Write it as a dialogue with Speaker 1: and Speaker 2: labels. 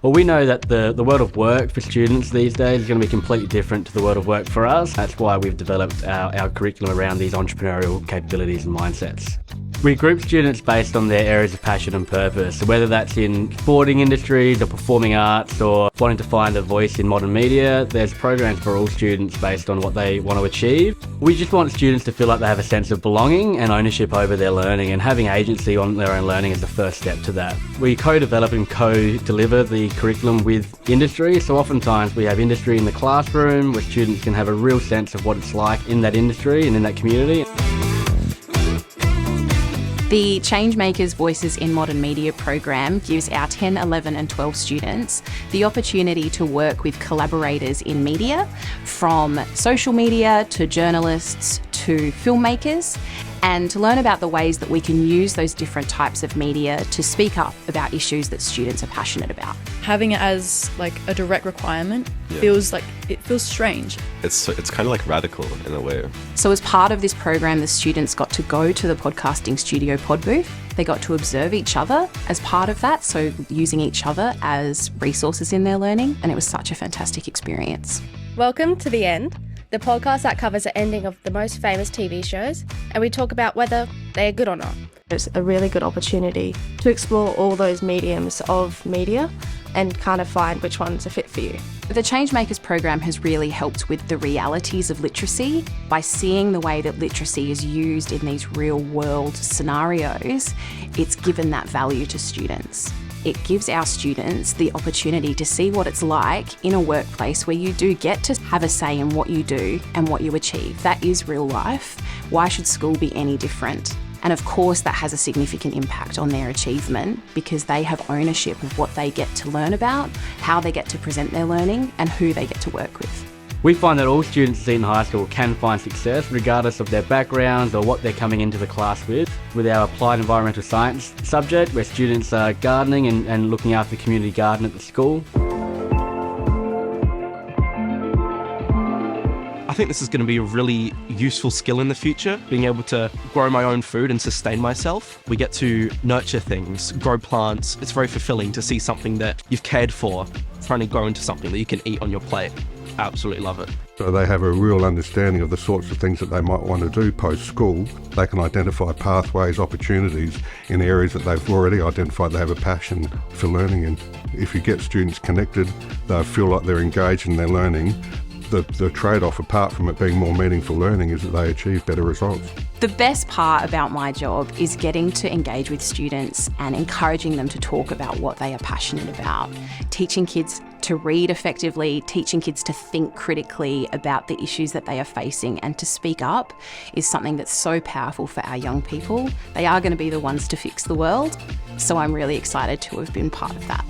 Speaker 1: Well, we know that the world of work for students these days is going to be completely different to the world of work for us. That's why we've developed our curriculum around these entrepreneurial capabilities and mindsets. We group students based on their areas of passion and purpose, so whether that's in sporting industries or performing arts or wanting to find a voice in modern media, there's programs for all students based on what they want to achieve. We just want students to feel like they have a sense of belonging and ownership over their learning, and having agency on their own learning is the first step to that. We co-develop and co-deliver the curriculum with industry, so oftentimes we have industry in the classroom where students can have a real sense of what it's like in that industry and in that community.
Speaker 2: The Changemakers Voices in Modern Media program gives our 10, 11 and 12 students the opportunity to work with collaborators in media, from social media to journalists to filmmakers, and to learn about the ways that we can use those different types of media to speak up about issues that students are passionate about.
Speaker 3: Having it as like a direct requirement feels strange.
Speaker 4: It's kind of like radical in a way.
Speaker 2: So as part of this program, the students got to go to the podcasting studio pod booth. They got to observe each other as part of that, so using each other as resources in their learning, and it was such a fantastic experience.
Speaker 5: Welcome to The End, the podcast that covers the ending of the most famous TV shows, and we talk about whether they are good or not.
Speaker 6: It's a really good opportunity to explore all those mediums of media and kind of find which ones are fit for you.
Speaker 2: The Changemakers program has really helped with the realities of literacy by seeing the way that literacy is used in these real world scenarios. It's given that value to students. It gives our students the opportunity to see what it's like in a workplace where you do get to have a say in what you do and what you achieve. That is real life. Why should school be any different? And of course that has a significant impact on their achievement because they have ownership of what they get to learn about, how they get to present their learning, and who they get to work with.
Speaker 1: We find that all students at Seaton High School can find success regardless of their backgrounds or what they're coming into the class with our applied environmental science subject, where students are gardening and looking after the community garden at the school.
Speaker 7: I think this is going to be a really useful skill in the future, being able to grow my own food and sustain myself. We get to nurture things, grow plants. It's very fulfilling to see something that you've cared for trying to grow into something that you can eat on your plate. Absolutely love it.
Speaker 8: So they have a real understanding of the sorts of things that they might want to do post-school. They can identify pathways, opportunities in areas that they've already identified they have a passion for learning in. If you get students connected, they'll feel like they're engaged in their learning. The trade-off, apart from it being more meaningful learning, is that they achieve better results.
Speaker 2: The best part about my job is getting to engage with students and encouraging them to talk about what they are passionate about. Teaching kids to read effectively, teaching kids to think critically about the issues that they are facing and to speak up is something that's so powerful for our young people. They are going to be the ones to fix the world, so I'm really excited to have been part of that.